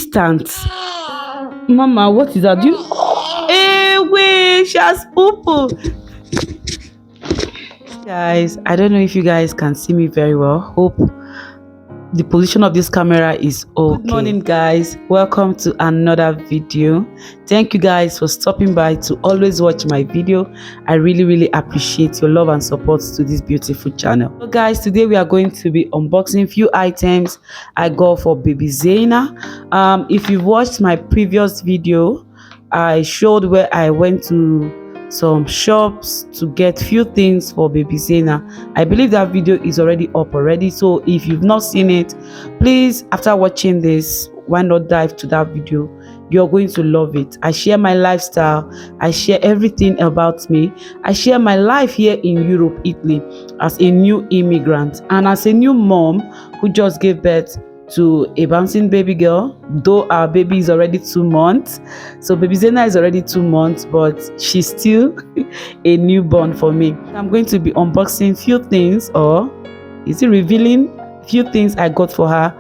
instant. Mama, what is that? Hey, wait, she has poo. Guys, I don't know if you guys can see me very well. Hope the position of this camera is okay. Good morning, guys. Welcome to another video. Thank you guys for stopping by to always watch my video. I really appreciate your love and support to this beautiful channel. So guys, today we are going to be unboxing few items I got for baby Zaina. If you've watched my previous video, I showed where I went to some shops to get few things for baby Zaina. I believe that video is already up already, so if you've not seen it, please, after watching this, why not dive to that video? You're going to love it. I share my lifestyle, I share everything about me, I share my life here in Europe, Italy, as a new immigrant and as a new mom who just gave birth to a bouncing baby girl, though our baby is already 2 months. So baby Zaina is already 2 months, but she's still a newborn for me. I'm going to be unboxing few things, or is it revealing few things I got for her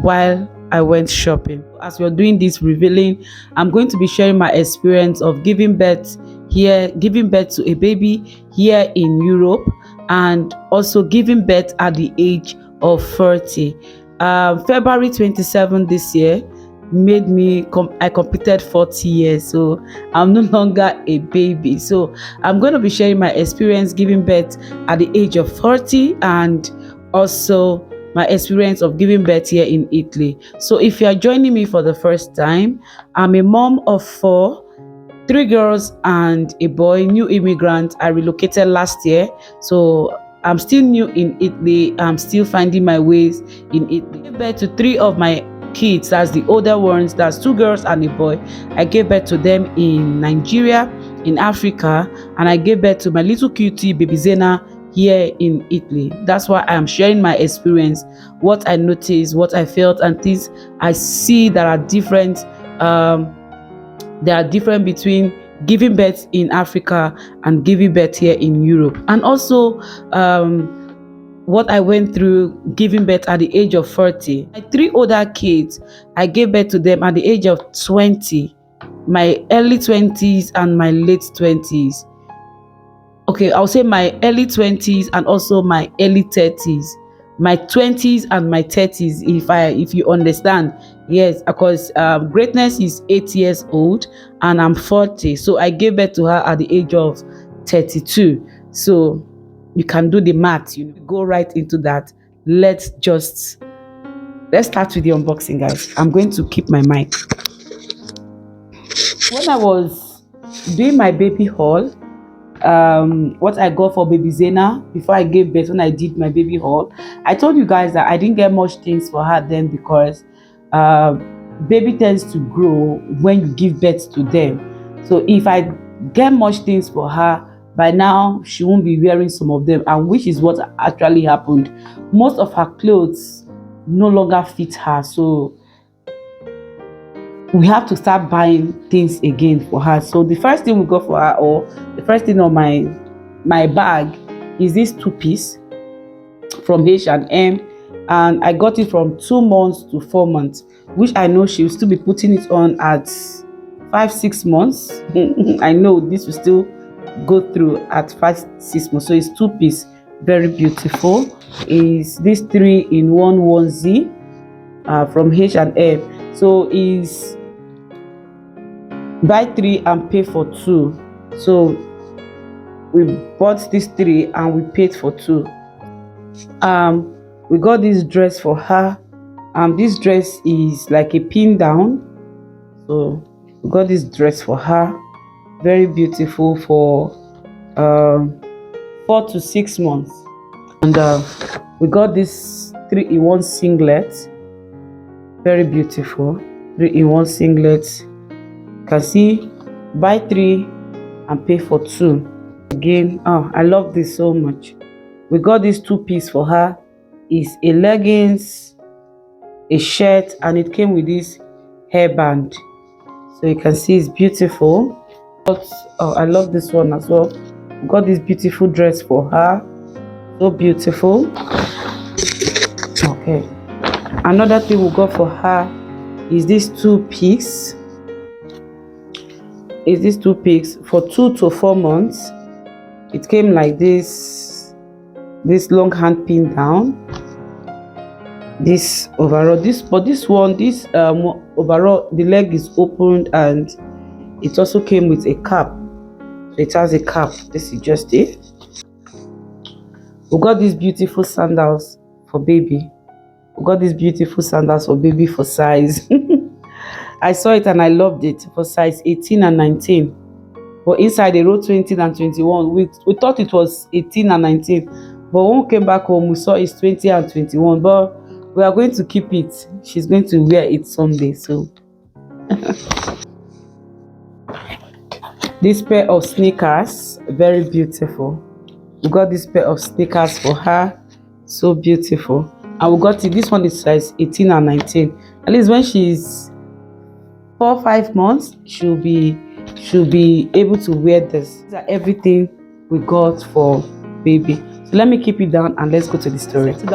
while I went shopping. As we're doing this revealing, I'm going to be sharing my experience of giving birth to a baby here in Europe, and also giving birth at the age of 30. February 27 this year made me I completed 40 years, so I'm no longer a baby. So I'm going to be sharing my experience giving birth at the age of 40, and also my experience of giving birth here in Italy. So if you are joining me for the first time, I'm a mom of 4, 3 girls and a boy, new immigrant. I relocated last year, so I'm still new in Italy. I'm still finding my ways in Italy. I gave birth to 3 of my kids. That's the older ones. That's 2 girls and a boy. I gave birth to them in Nigeria, in Africa, and I gave birth to my little cutie baby Zaina here in Italy. That's why I'm sharing my experience, what I noticed, what I felt, and things I see that are different. There are different between giving birth in Africa and giving birth here in Europe, and also what I went through giving birth at the age of 30. My 3 older kids, I gave birth to them at the age of 20, my early 20s and my late 20s. Okay, I'll say my early 20s and also my early 30s. My 20s and my 30s, if you understand. Yes, because greatness is 8 years old and I'm 40, so I gave birth to her at the age of 32. So you can do the math, go right into that. Let's start with the unboxing, guys. I'm going to keep my mic. When I was doing my baby haul, what I got for baby Zaina before I gave birth, when I did my baby haul, I told you guys that I didn't get much things for her then, because baby tends to grow when you give birth to them. So if I get much things for her, by now she won't be wearing some of them, and which is what actually happened. Most of her clothes no longer fit her, so we have to start buying things again for her. So the first thing we got for her, or the first thing on my bag, is this 2-piece from H&M, and I got it from 2 months to 4 months, which I know she will still be putting it on at 5-6 months. I know this will still go through at 5-6 months. So it's 2-piece, very beautiful. Is this 3-in-1 onesie from H&M. So is buy 3 and pay for 2. So we bought this 3 and we paid for 2. We got this dress for her. This dress is like a pin down, so we got this dress for her, very beautiful, for 4 to 6 months. And we got this 3-in-1 singlet, very beautiful 3-in-1 singlet. You can see, buy 3 and pay for 2. Again, I love this so much. We got this 2-piece for her. Is a leggings, a shirt, and it came with this hairband. So you can see it's beautiful. But I love this one as well. We got this beautiful dress for her, so beautiful. Okay, another thing we got for her is these two pigs. For 2 to 4 months. It came like this long hand pin down, this overall, this overall, the leg is opened, and it also came with a cap. So it has a cap. This is just it. We got these beautiful sandals for baby. For size. I saw it and I loved it, for size 18 and 19. But inside they wrote 20 and 21. We thought it was 18 and 19. But when we came back home, we saw it's 20 and 21. But we are going to keep it. She's going to wear it someday. So this pair of sneakers, very beautiful. We got this pair of sneakers for her. So beautiful. And we got it. This one is size 18 and 19. At least when she's 4 or 5 months, she'll be able to wear this. These are everything we got for baby. So let me keep it down and let's go to the story. So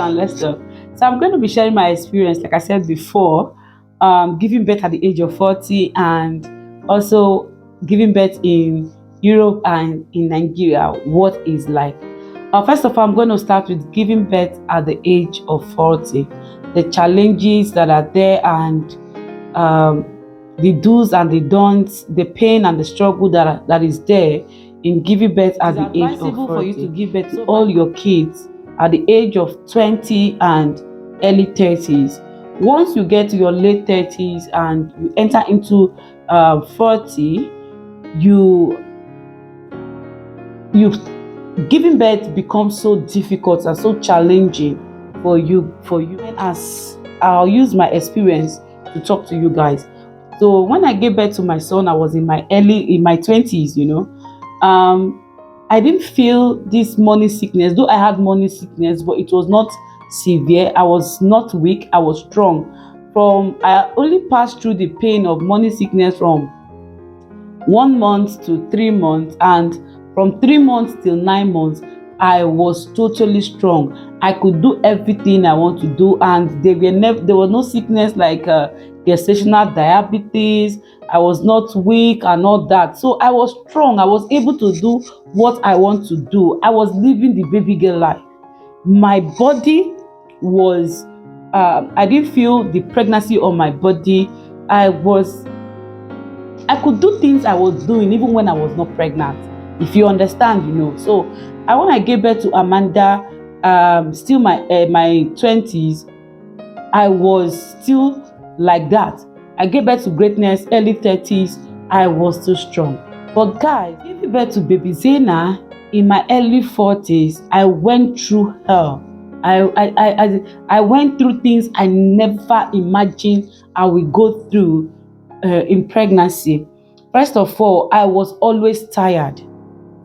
I'm going to be sharing my experience, like I said before, giving birth at the age of 40 and also giving birth in Europe and in Nigeria. What is like? First of all, I'm going to start with giving birth at the age of 40, the challenges that are there, and the do's and the don'ts, the pain and the struggle that is there in giving birth at the age of 40. For you to give birth to all your kids at the age of 20 and early 30s. Once you get to your late 30s and you enter into 40, you giving birth becomes so difficult and so challenging for you. And as I'll use my experience to talk to you guys. So when I gave birth to my son, I was in my 20s, you know. I didn't feel this morning sickness, though I had morning sickness, but it was not severe. I was not weak, I was strong. I only passed through the pain of morning sickness from 1 month to 3 months, and from 3 months till 9 months, I was totally strong. I could do everything I want to do, and there was no sickness like gestational diabetes. I was not weak and all that. So I was strong. I was able to do what I want to do. I was living the baby girl life. My body was, I didn't feel the pregnancy on my body. I could do things I was doing even when I was not pregnant, if you understand, you know. So when I gave birth to Amanda, still my 20s, I was still like that. I gave birth to greatness, early 30s, I was too strong. But guys, giving birth to baby Zena in my early 40s, I went through hell. I went through things I never imagined I would go through in pregnancy. First of all, I was always tired.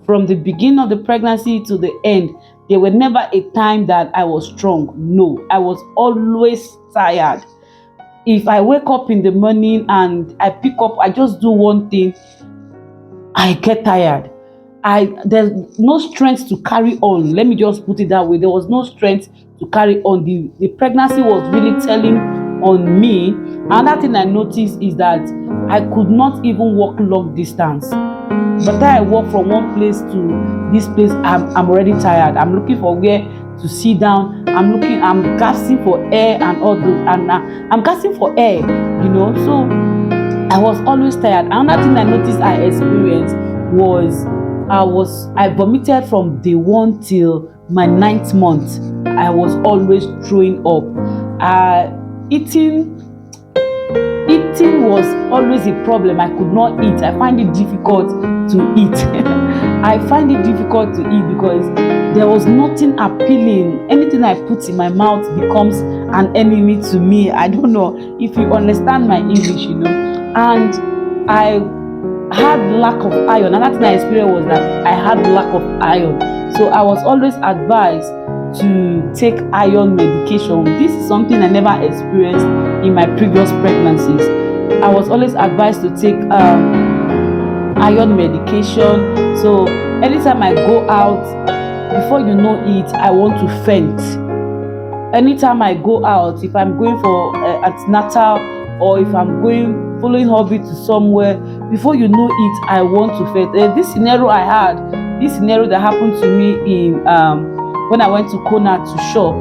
From the beginning of the pregnancy to the end, there was never a time that I was strong. No, I was always tired. If I wake up in the morning and I just do one thing, I get tired. There's no strength to carry on. Let me just put it that way. There was no strength to carry on. The pregnancy was really telling on me. Another thing I noticed is that I could not even walk long distance. But then I walk from one place to this place, I'm already tired. I'm looking for where to sit down. I'm gasping for air and all those, and I'm gasping for air, you know. So I was always tired. Another thing I noticed I experienced was I vomited from day 1 till my 9th month. I was always throwing up. Eating was always a problem. I could not eat. I find it difficult to eat. I find it difficult to eat because there was nothing appealing. Anything I put in my mouth becomes an enemy to me. I don't know if you understand my English, you know. And I had lack of iron. Another thing I experienced was that I had lack of iron. So I was always advised to take iron medication. This is something I never experienced in my previous pregnancies. I was always advised to take iron medication. So anytime I go out, before you know it, I want to faint. Anytime I go out, if I'm going for antenatal or if I'm going following hobby to somewhere, before you know it, I want to faint. This scenario that happened to me in when I went to Kona to shop.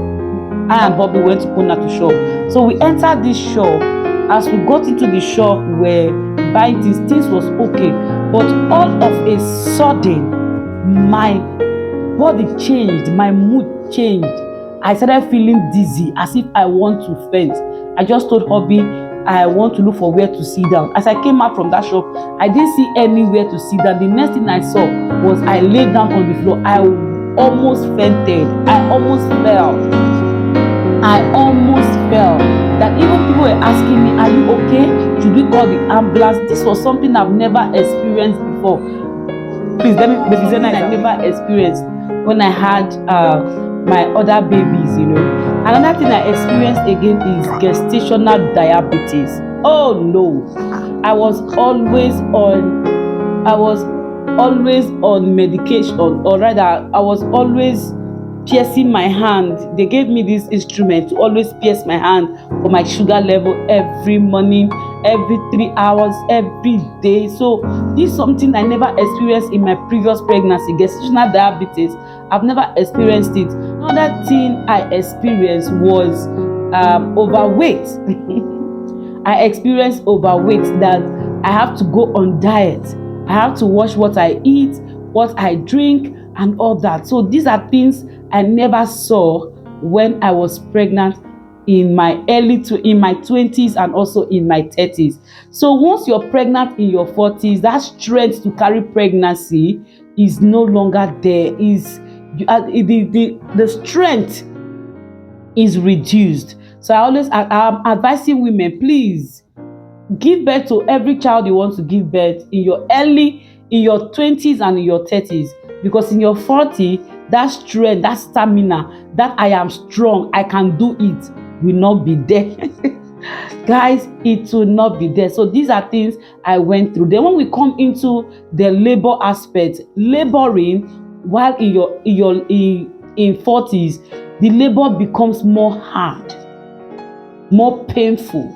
I and Bobby went to Kona to shop. So we entered this shop. As we got into the shop, we were buying things was okay, but all of a sudden my body changed, my mood changed. I started feeling dizzy, as if I want to faint. I just told Hobby I want to look for where to sit down. As I came out from that shop, I didn't see anywhere to sit down. The next thing I saw was I laid down on the floor. I almost fainted. I almost fell. That even people were asking me, are you okay? Should we call the ambulance? This was something I've never experienced before. Please let me, I never experienced when I had my other babies, you know. Another thing I experienced again is gestational diabetes. Oh no, I was always on medication, or rather I was always piercing my hand. They gave me this instrument to always pierce my hand for my sugar level every morning, every 3 hours, every day. So this is something I never experienced in my previous pregnancy. Gestational diabetes, I've never experienced it. Another thing I experienced was overweight. I experienced overweight, that I have to go on diet. I have to watch what I eat, what I drink, and all that. So these are things I never saw when I was pregnant in my 20s and also in my 30s. So once you're pregnant in your 40s, that strength to carry pregnancy is no longer there. The strength is reduced. So I'm advising women, please give birth to every child you want to give birth in your 20s and in your 30s, because in your 40s, that strength, that stamina, that I am strong, I can do it, will not be there. Guys, it will not be there. So these are things I went through. Then when we come into the labor aspect, laboring while in your 40s, the labor becomes more hard, more painful,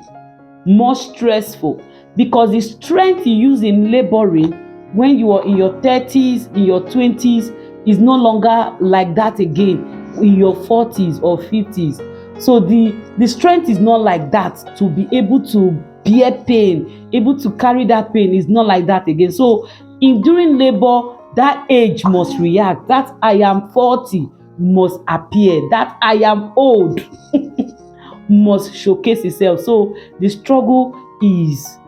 more stressful, because the strength you use in laboring when you are in your 30s, in your 20s, is no longer like that again in your 40s or 50s. So the strength is not like that to be able to bear pain, able to carry that pain is not like that again. So during labor, that age must react. That I am 40 must appear. That I am old must showcase itself. So the struggle is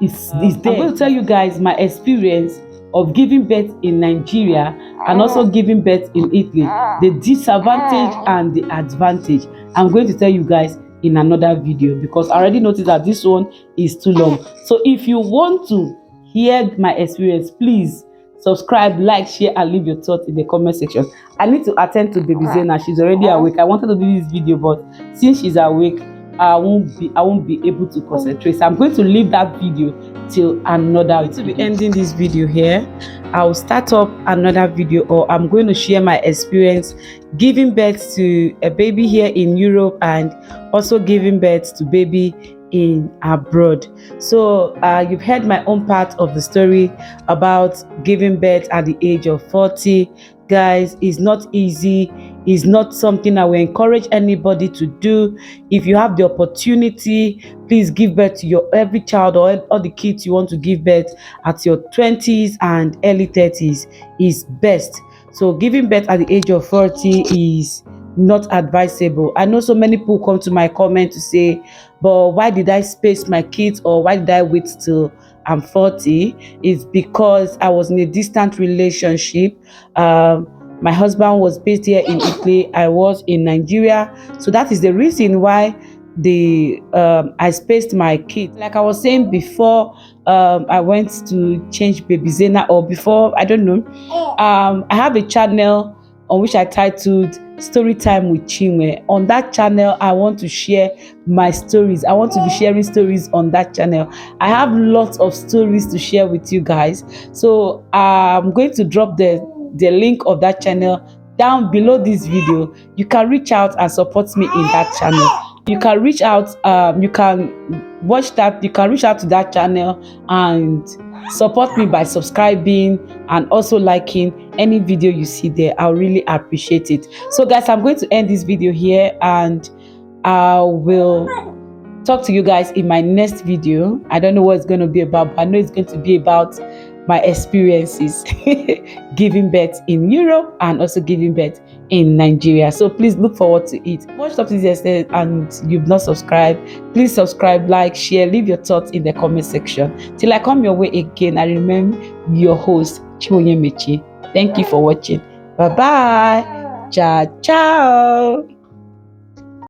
there. I'm going to tell you guys my experience of giving birth in Nigeria and also giving birth in Italy, the disadvantage and the advantage. I'm going to tell you guys in another video, because I already noticed that this one is too long. So if you want to hear my experience, please subscribe, like, share, and leave your thoughts in the comment section. I need to attend to baby Zena. She's already awake. I wanted to do this video, but since she's awake, I won't be able to concentrate. So I'm going to leave that video till another video. To be ending this video here, I'll start up another video, or I'm going to share my experience giving birth to a baby here in Europe and also giving birth to baby in abroad. So you've heard my own part of the story about giving birth at the age of 40. Guys, it's not easy. It's not something I will encourage anybody to do. If you have the opportunity, please give birth to every child or all the kids you want to give birth at your 20s and early 30s is best. So giving birth at the age of 40 is not advisable. I know so many people come to my comment to say, but why did I space my kids, or why did I wait till I'm 40? It's because I was in a distant relationship. My husband was based here in Italy. I was in Nigeria. So that is the reason why I spaced my kids. Like I was saying before, I went to change baby Zena, or before, I don't know. I have a channel on which I titled Story Time with Chinwe. On that channel, I want to share my stories. I want to be sharing stories on that channel. I have lots of stories to share with you guys. So I'm going to drop the link of that channel down below this video. You can reach out and support me in that channel. you can reach out, you can watch that, you can reach out to that channel and support me by subscribing and also liking any video you see there. I'll really appreciate it. So guys, I'm going to end this video here, and I will talk to you guys in my next video. I don't know what it's going to be about, but I know it's going to be about my experiences giving birth in Europe and also giving birth in Nigeria. So please look forward to it. Watch up to this extent and you've not subscribed, please subscribe, like, share, leave your thoughts in the comment section. Till I come your way again, I remain your host, Chiwonye Mechi. Thank you for watching. Bye bye. Ciao, ciao.